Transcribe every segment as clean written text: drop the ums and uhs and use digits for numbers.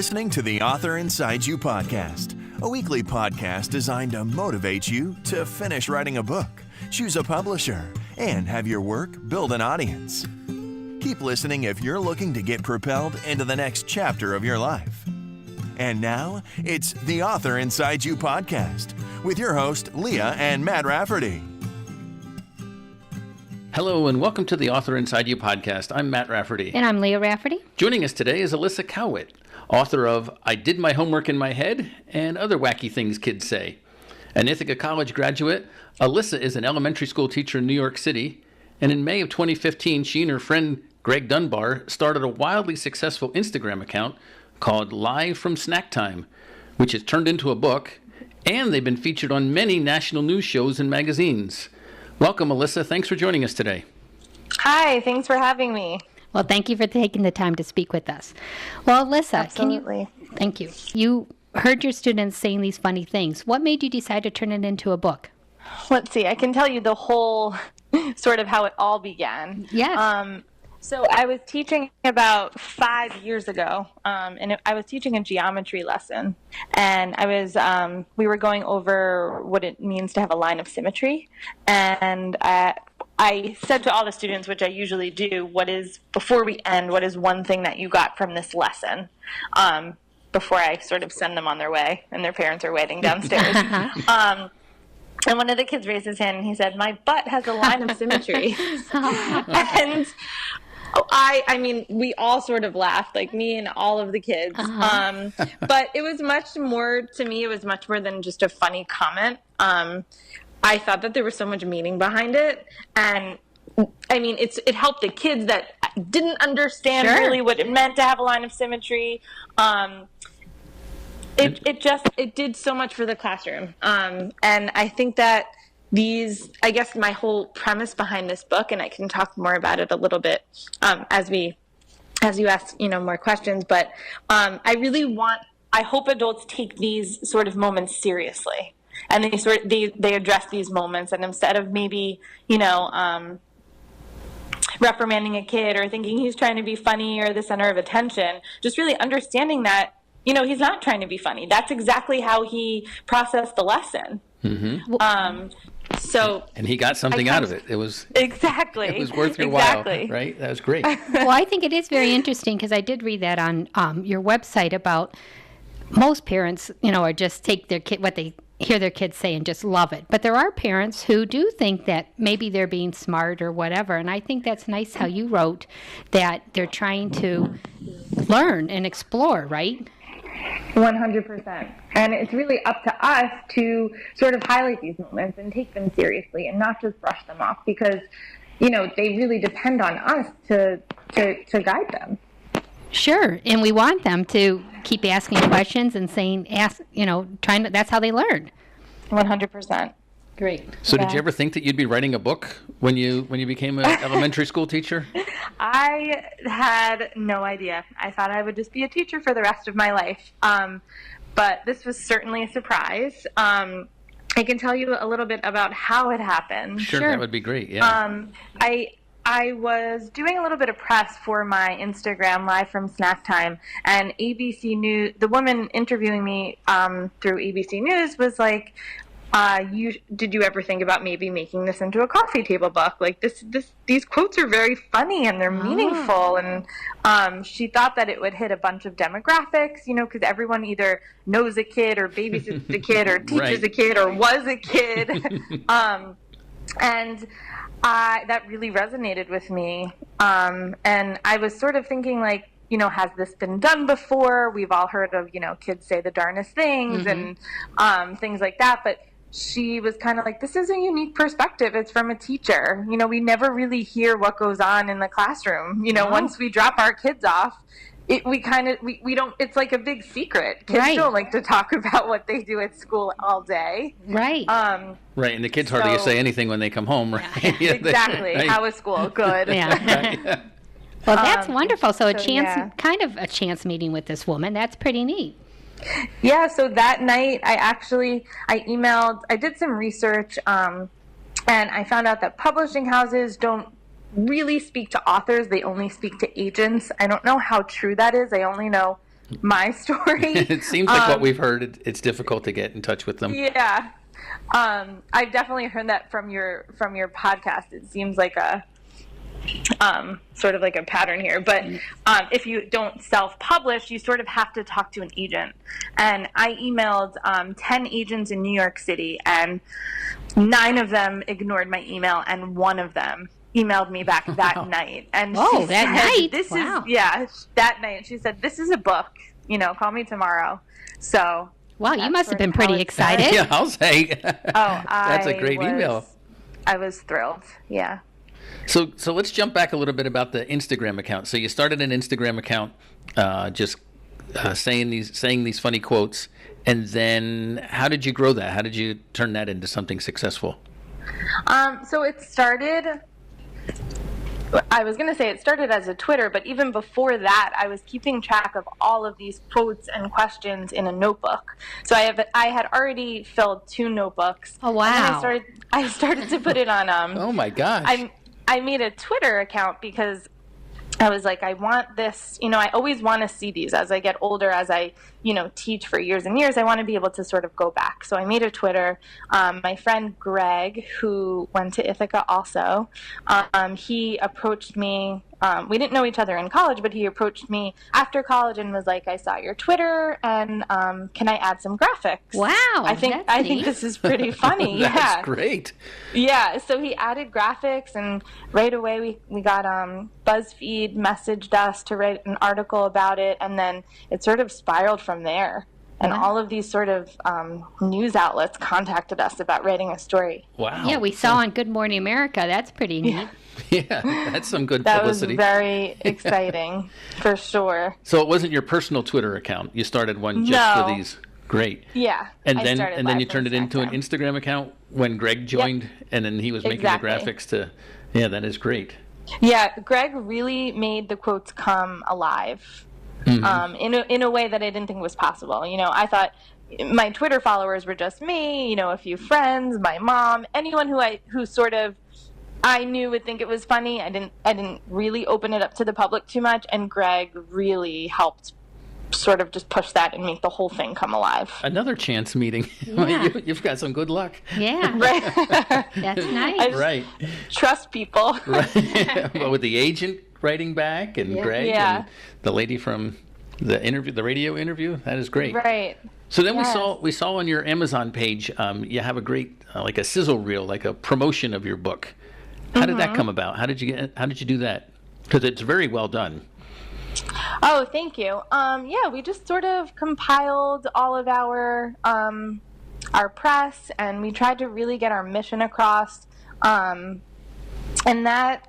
listening to the Author Inside You podcast, a weekly podcast designed to motivate you to finish writing a book, choose a publisher, and have your work build an audience. Keep listening if you're looking to get propelled into the next chapter of your life. And now, it's the Author Inside You podcast with your host, Leah and Matt Rafferty. Hello and welcome to the Author Inside You podcast. I'm Matt Rafferty. And I'm Leah Rafferty. Joining us today is Alyssa Cowitt, author of I Did My Homework in My Head and Other Wacky Things Kids Say. An Ithaca College graduate, Alyssa is an elementary school teacher in New York City, and in May of 2015, she and her friend Greg Dunbar started a wildly successful Instagram account called Live from Snacktime, which has turned into a book, and they've been featured on many national news shows and magazines. Welcome, Alyssa. Thanks for joining us today. Hi, thanks for having me. Well, thank you for taking the time to speak with us. Well, Alyssa, Absolutely. Thank you. You heard your students saying these funny things. What made you decide to turn it into a book? Let's see, I can tell you the whole sort of how it all began. Yes. So I was teaching about 5 years ago, and I was teaching a geometry lesson, and we were going over what it means to have a line of symmetry, and I said to all the students, which I usually do, before we end, what is one thing that you got from this lesson, before I sort of send them on their way, and their parents are waiting downstairs. And one of the kids raised his hand, and he said, "My butt has a line of symmetry." And I mean, we all sort of laughed, like me and all of the kids. But it was much more, to me, it was much more than just a funny comment. I thought that there was so much meaning behind it. And I mean, it helped the kids that didn't understand really what it meant to have a line of symmetry. It did so much for the classroom. And I think that I guess my whole premise behind this book, and I can talk more about it a little bit as you ask, more questions, but I hope adults take these sort of moments seriously, and they address these moments, and instead of maybe, reprimanding a kid or thinking he's trying to be funny or the center of attention, just really understanding that, he's not trying to be funny. That's exactly how he processed the lesson. Mm-hmm. And he got something out of it. It was exactly. It was worth your while, right? That was great. Well, I think it is very interesting because I did read that on your website about most parents, are just take their kid what they hear their kids say and just love it. But there are parents who do think that maybe they're being smart or whatever. And I think that's nice how you wrote that they're trying to learn and explore, right? 100%. And it's really up to us to sort of highlight these moments and take them seriously and not just brush them off because, they really depend on us to guide them. Sure. And we want them to keep asking questions and that's how they learn. 100%. Great. So did you ever think that you'd be writing a book when you became an elementary school teacher? I had no idea. I thought I would just be a teacher for the rest of my life. But this was certainly a surprise. I can tell you a little bit about how it happened. Sure. That would be great. Yeah. I was doing a little bit of press for my Instagram Live from Snacktime, and ABC News, the woman interviewing me through ABC News was like, did you ever think about maybe making this into a coffee table book? Like these quotes are very funny and they're meaningful. And she thought that it would hit a bunch of demographics, because everyone either knows a kid or babysits a kid or teaches a kid or was a kid. And that really resonated with me. And I was sort of thinking like, has this been done before? We've all heard of, kids say the darnest things and things like that. But she was kind of like, this is a unique perspective. It's from a teacher. We never really hear what goes on in the classroom. Once we drop our kids off, we don't, it's like a big secret. Kids don't like to talk about what they do at school all day. Right. Right. And the kids hardly say anything when they come home, right? Exactly. How was school? Good. Yeah. Well, that's wonderful. So kind of a chance meeting with this woman. That's pretty neat. Yeah, so that night I did some research, and I found out that publishing houses don't really speak to authors. They only speak to agents. I don't know how true that is. I only know my story. It seems like what we've heard, it's difficult to get in touch with them. Yeah. I've definitely heard that from your podcast. It seems like a sort of like a pattern here. But if you don't self-publish, you sort of have to talk to an agent. And I emailed 10 agents in New York City, and 9 of them ignored my email, and 1 of them emailed me back that night. And she that said, night? that night. She said, "This is a book, call me tomorrow." So wow, you must have been pretty excited. Yeah, I'll say. That's a great email. I was thrilled. Yeah. So let's jump back a little bit about the Instagram account. So you started an Instagram account, saying these funny quotes, and then how did you grow that? How did you turn that into something successful? So it started. I was going to say it started as a Twitter, but even before that, I was keeping track of all of these quotes and questions in a notebook. So I had already filled 2 notebooks. Oh wow! And then I started to put it on. Oh my gosh! I made a Twitter account because I was like, I want this, I always want to see these as I get older, as I, teach for years and years. I want to be able to sort of go back. So I made a Twitter. My friend Greg, who went to Ithaca also, he approached me. We didn't know each other in college, but he approached me after college and was like, "I saw your Twitter, and can I add some graphics?" Wow, I think this is pretty funny. That's great. Yeah, so he added graphics, and right away we got BuzzFeed messaged us to write an article about it, and then it sort of spiraled from there. And all of these sort of news outlets contacted us about writing a story. Wow. Yeah, we saw on Good Morning America. That's pretty neat. Yeah, that's some good That publicity. was very exciting, for sure. So it wasn't your personal Twitter account. You started one just for these. Great. Yeah. And then you turned it into an Instagram account when Greg joined, and then he was making the graphics to. Yeah, that is great. Yeah, Greg really made the quotes come alive. Mm-hmm. In a way that I didn't think was possible. I thought my Twitter followers were just me, a few friends, my mom, anyone who sort of I knew would think it was funny. I didn't really open it up to the public too much, and Greg really helped sort of just push that and make the whole thing come alive. Another chance meeting. Yeah. You've got some good luck. Yeah. Right. That's nice. Right. Trust people. Right. Well, with the agent writing back and Greg and the lady from the radio interview, that is great. Right. So then we saw on your Amazon page, you have a great like a sizzle reel, like a promotion of your book. How did that come about? How did you do that? Because it's very well done. Oh, thank you. We just sort of compiled all of our press, and we tried to really get our mission across. And that,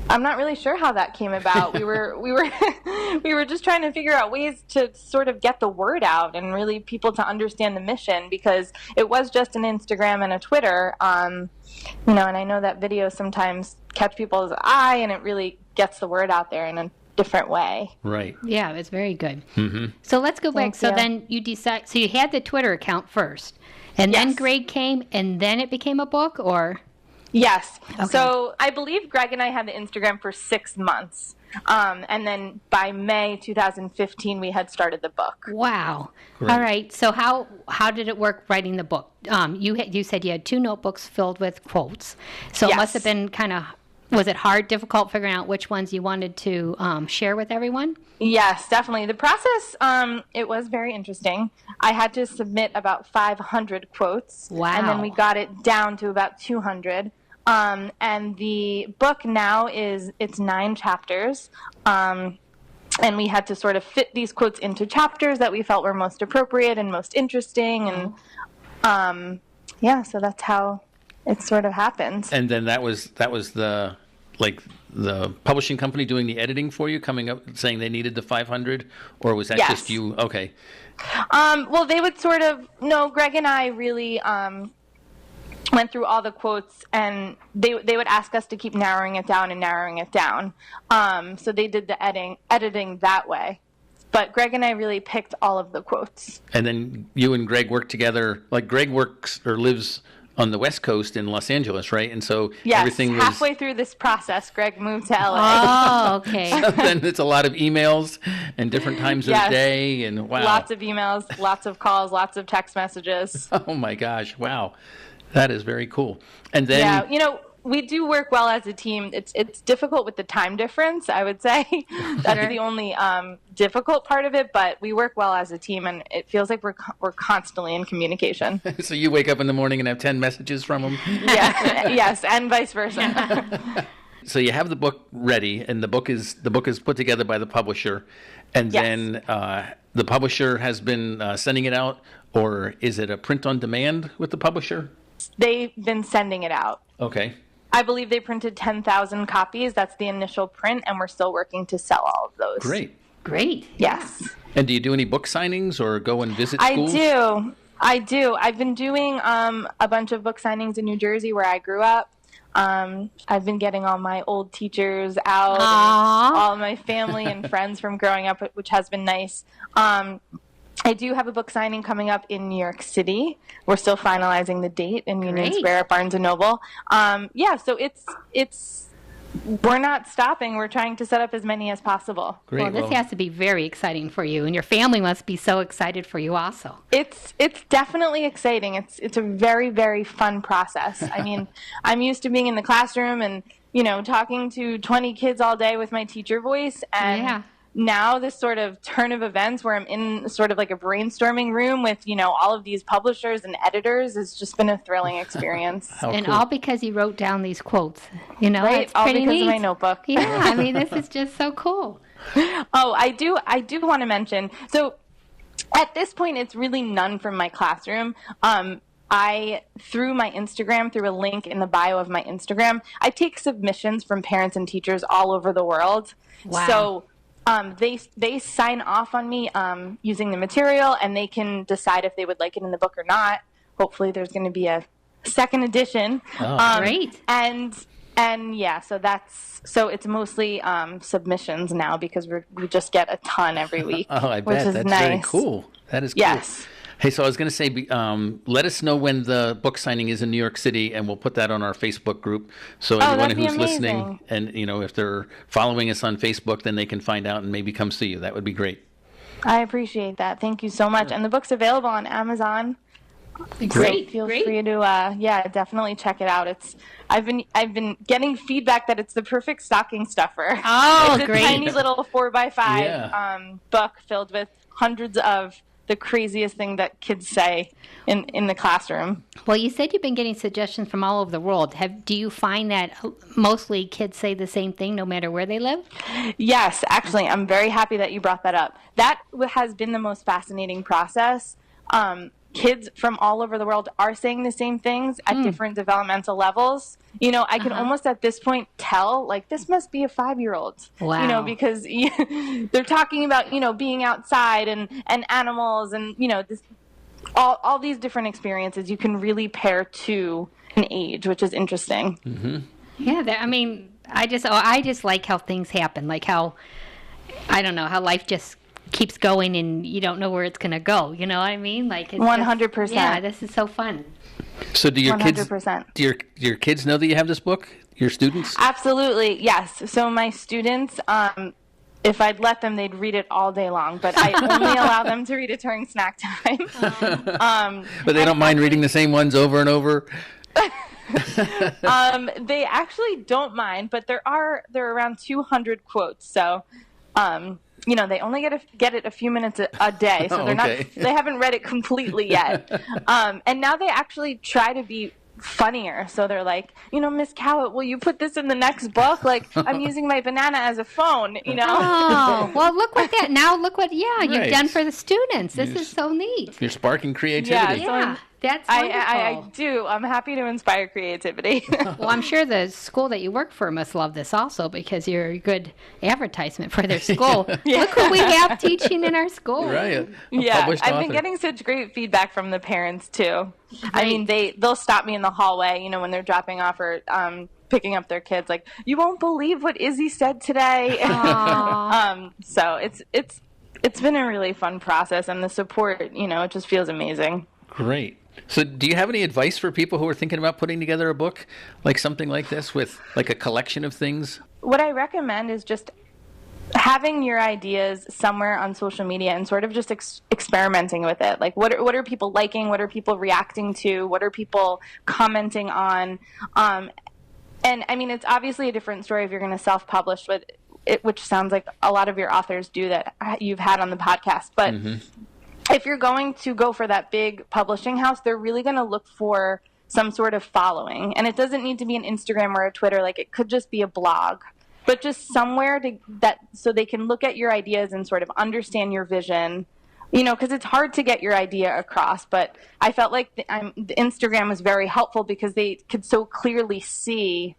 I'm not really sure how that came about. We were we were just trying to figure out ways to sort of get the word out and really people to understand the mission, because it was just an Instagram and a Twitter. And I know that videos sometimes catch people's eye, and it really gets the word out there in a different way. Right. Yeah, it's very good. Mm-hmm. So let's go back. Thank you. Then you decide. So you had the Twitter account first, and then Greg came, and then it became a book, or? Yes. Okay. So I believe Greg and I had the Instagram for 6 months. And then by May 2015, we had started the book. Wow. Great. All right. So how did it work writing the book? You said you had 2 notebooks filled with quotes. So it must have been was it hard, difficult figuring out which ones you wanted to share with everyone? Yes, definitely. The process, it was very interesting. I had to submit about 500 quotes. Wow. And then we got it down to about 200. And the book now it's 9 chapters. And we had to sort of fit these quotes into chapters that we felt were most appropriate and most interesting. And so that's how it sort of happened. And then that was the publishing company doing the editing for you, coming up saying they needed the 500, or was that just you? Okay. Well, they would sort of Greg and I really went through all the quotes, and they would ask us to keep narrowing it down. So they did the editing that way. But Greg and I really picked all of the quotes. And then you and Greg worked together. Like Greg works or lives on the West Coast in Los Angeles, right? And so Yes, everything was halfway through this process, Greg moved to LA. Oh, okay. then it's a lot of emails and different times of Yes. day, and wow. Lots of emails, lots of calls, lots of text messages. Oh my gosh, wow. That is very cool. And then Yeah, you know, we do work well as a team. It's difficult with the time difference, I would say. That's the only difficult part of it, but we work well as a team, and it feels like we're constantly in communication. so you wake up in the morning and have 10 messages from them. Yeah, yes, and vice versa. So you have the book ready, and the book is put together by the publisher, and Yes. then the publisher has been sending it out, or is it a print on demand with the publisher? They've been sending it out. Okay. I believe they printed 10,000 copies. That's the initial print, and we're still working to sell all of those. Great. Great. Yes. And do you do any book signings or go and visit I schools? do. I've been doing a bunch of book signings in New Jersey where I grew up. I've been getting all my old teachers out, and all my family and friends from growing up, which has been nice. I do have a book signing coming up in New York City. We're still finalizing the date in Union Great. Square at Barnes & Noble. So it's we're not stopping. We're trying to set up as many as possible. Great. Well, this has to be very exciting for you, and your family must be so excited for you also. It's definitely exciting. It's a very, very fun process. I mean, I'm used to being in the classroom and, you know, talking to 20 kids all day with my teacher voice, and Yeah. now this sort of turn of events where I'm in sort of like a brainstorming room with, you know, all of these publishers and editors has just been a thrilling experience. How And cool. all because you wrote down these quotes. You know, Right? it's All pretty because neat. of my notebook. Yeah, I mean, this is just so cool. Oh, I do want to mention, so at this point, it's really none from my classroom. Through my Instagram, through a link in the bio of my Instagram, I take submissions from parents and teachers all over the world. Wow. So they sign off on me using the material, and they can decide if they would like it in the book or not. Hopefully there's going to be a second edition. Great. And yeah, so it's mostly submissions now because we just get a ton every week. Oh, I which bet. is That's nice. very cool. That is cool. Yes. Hey, so I was going to say, let us know when the book signing is in New York City, and we'll put that on our Facebook group. So anyone that'd be who's listening, amazing. and you know, if they're following us on Facebook, then they can find out and maybe come see you. That would be great. I appreciate that. Thank you so much. And the book's available on Amazon. Great. Feel Great. free to definitely check it out. I've been getting feedback that it's the perfect stocking stuffer. Oh, it's a great. tiny little 4x5 Yeah. book filled with hundreds of the craziest thing that kids say in the classroom. Well, you said you've been getting suggestions from all over the world. Do you find that mostly kids say the same thing no matter where they live? Yes, actually, I'm very happy that you brought that up. That has been the most fascinating process. Kids from all over the world are saying the same things at different developmental levels. You know, I can almost at this point tell, like, this must be a 5-year-old. Wow. You know, because they're talking about, you know, being outside and animals and, you know, all these different experiences you can really pair to an age, which is interesting. Yeah, I mean, I just like how things happen, like how, I don't know, how life just keeps going and you don't know where it's going to go. You know what I mean? Like it's 100%. Yeah, this is so fun. So do your kids? 100%. Do your kids know that you have this book? Your students? Absolutely, yes. So my students, if I'd let them, they'd read it all day long. But I only allow them to read it during snack time. But they don't mind reading the same ones over and over. They actually don't mind, but there are around 200 quotes. So, you know, they only get it a few minutes a day. So they're Okay. they haven't read it completely yet. And now they actually try to be funnier. So they're like, you know, Miss Cowitt, will you put this in the next book? Like, I'm using my banana as a phone, you know? Oh, well, look what you've Right. done for the students. This Yes. is so neat. You're sparking creativity. So Yeah, that's wonderful. I do. I'm happy to inspire creativity. Well, I'm sure the school that you work for must love this also because you're a good advertisement for their school. Look who we have teaching in our school. Right. A Yeah, published I've author. been getting such great feedback from the parents too. I mean, they'll stop me in the hallway, you know, when they're dropping off or picking up their kids. Like, you won't believe what Izzy said today. So it's been a really fun process, and the support, you know, it just feels amazing. Great. So do you have any advice for people who are thinking about putting together a book, like something like this, with like a collection of things? What I recommend is just having your ideas somewhere on social media and sort of just experimenting with it. Like, what are people liking? What are people reacting to? What are people commenting on? And I mean, it's obviously a different story if you're going to self-publish with it, which sounds like a lot of your authors do that you've had on the podcast. But if you're going to go for that big publishing house, they're really going to look for some sort of following. And it doesn't need to be an Instagram or a Twitter. Like, it could just be a blog, but just somewhere so they can look at your ideas and sort of understand your vision. You know, because it's hard to get your idea across, but I felt like the Instagram was very helpful because they could so clearly see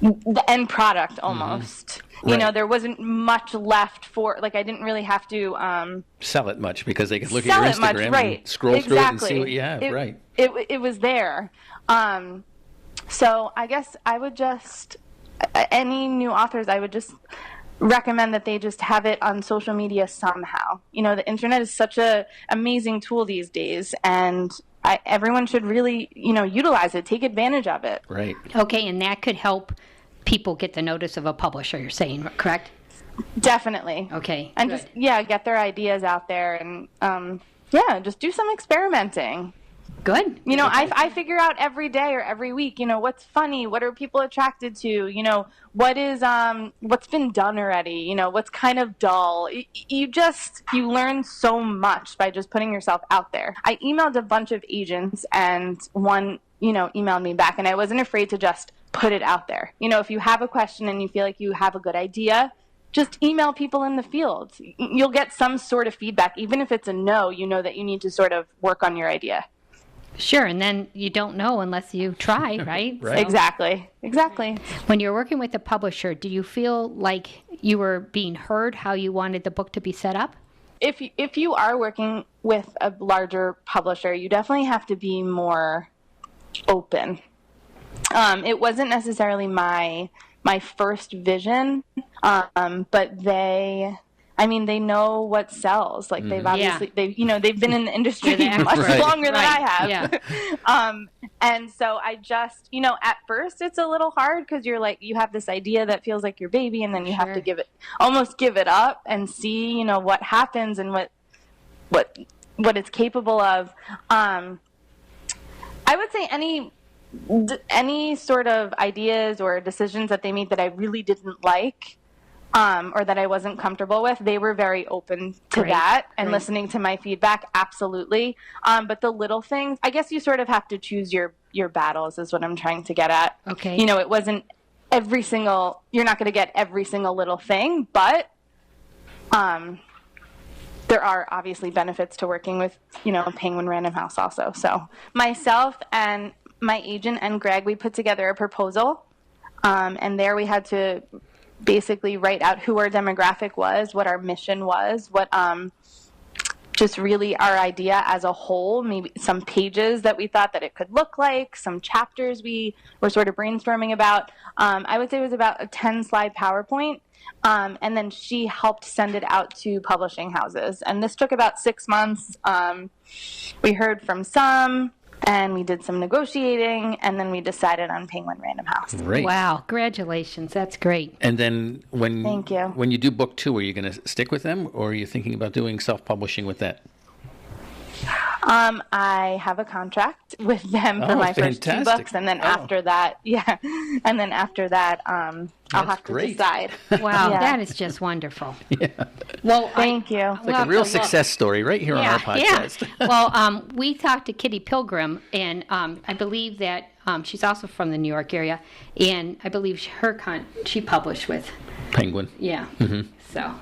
the end product almost. Right. You know, there wasn't much left for, like, I didn't really have to sell it much because they could look at your Instagram and scroll through it and see what you have. Right. It was there. So I guess I would just, any new authors, I would just recommend that they just have it on social media somehow. You know, the internet is such a amazing tool these days, and everyone should really, you know, utilize it, take advantage of it. Right. Okay, and that could help people get the notice of a publisher, you're saying, correct? Definitely. Okay. And good. just, get their ideas out there and, just do some experimenting. Good. You know, I figure out every day or every week, you know, what's funny, what are people attracted to, you know, what's been done already, you know, what's kind of dull. You learn so much by just putting yourself out there. I emailed a bunch of agents and one, you know, emailed me back, and I wasn't afraid to just put it out there. You know, if you have a question and you feel like you have a good idea, just email people in the field. You'll get some sort of feedback. Even if it's a no, you know that you need to sort of work on your idea. Sure, and then you don't know unless you try, right? Right. Exactly. When you're working with a publisher, do you feel like you were being heard how you wanted the book to be set up? If you are working with a larger publisher, you definitely have to be more open. It wasn't necessarily my first vision, but they know what sells. Like, they've obviously, they've been in the industry much longer than I have. Yeah. And so I just, you know, at first it's a little hard because you're like, you have this idea that feels like your baby, and then you have to almost give it up and see, you know, what happens and what it's capable of. I would say any sort of ideas or decisions that they made that I really didn't like, or that I wasn't comfortable with, they were very open to that and listening to my feedback. Absolutely. But the little things, I guess you sort of have to choose your battles is what I'm trying to get at. Okay. You know, it wasn't you're not going to get every single little thing, but there are obviously benefits to working with, you know, Penguin Random House also. So myself and my agent and Greg, we put together a proposal, and there we had to basically write out who our demographic was, what our mission was, what just really our idea as a whole, maybe some pages that we thought that it could look like, some chapters we were sort of brainstorming about. I would say it was about a 10-slide PowerPoint, and then she helped send it out to publishing houses. And this took about 6 months. We heard from some, and we did some negotiating, and then we decided on Penguin Random House. Great. Wow, congratulations. That's great. And then Thank you. When you do book 2, are you going to stick with them, or are you thinking about doing self-publishing with that? I have a contract with them for my first 2 books, and then after that, I'll have to decide. Wow, that is just wonderful. Yeah. Well, thank you. It's like a real success story right here on our podcast. Yeah. Well, we talked to Kitty Pilgrim, and I believe that she's also from the New York area, and I believe she published with Penguin. Yeah. Mm-hmm. So,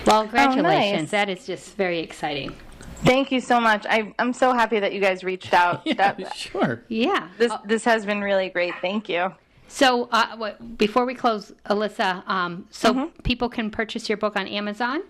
well, congratulations. Nice. That is just very exciting. Thank you so much. I'm so happy that you guys reached out. Sure. Yeah. This has been really great. Thank you. So before we close, Alyssa, people can purchase your book on Amazon?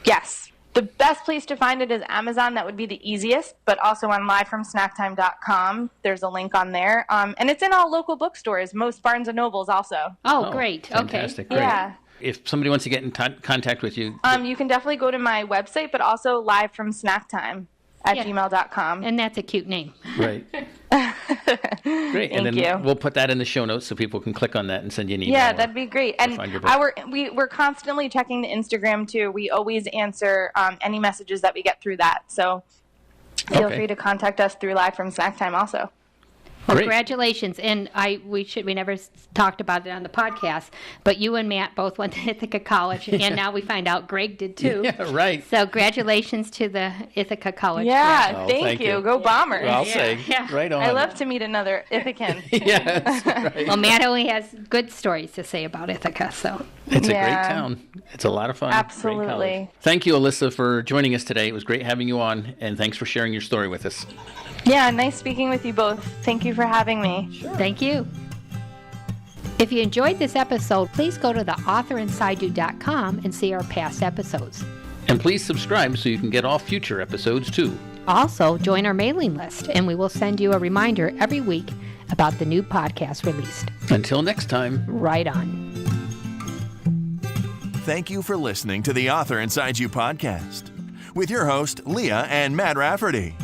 Yes. The best place to find it is Amazon. That would be the easiest, but also on livefromsnacktime.com. There's a link on there. And it's in all local bookstores, most Barnes & Nobles also. Oh, great. Fantastic. Okay. Great. Yeah. If somebody wants to get in contact with you. You can definitely go to my website, but also Live from Snack Time gmail.com. And that's a cute name. Right. Great. And then you. we'll put that in the show notes so people can click on that and send you an email. Yeah, that'd be great. And find your book. we're constantly checking the Instagram too. We always answer any messages that we get through that. So feel free to contact us through Live from Snack Time also. Well, Great. Congratulations. And we never talked about it on the podcast, but you and Matt both went to Ithaca College, and now we find out Greg did too. Yeah, right. So congratulations to the Ithaca College. Yeah, Oh, thank you. Go Bombers. Well, I'll say, Yeah. right on. I love to meet another Ithacan. Yes, right. Well, Matt only has good stories to say about Ithaca, so. It's a great Yeah. town. It's a lot of fun. Great Absolutely. college. Thank you, Alyssa, for joining us today. It was great having you on, and thanks for sharing your story with us. Yeah, nice speaking with you both. Thank you for having me. Thank you. If you enjoyed this episode, please go to theauthorinside.you.com and see our past episodes. And please subscribe so you can get all future episodes too. Also, join our mailing list, and we will send you a reminder every week about the new podcast released. Until next time. Right on. Thank you for listening to the Author Inside You podcast with your host, Leah and Matt Rafferty.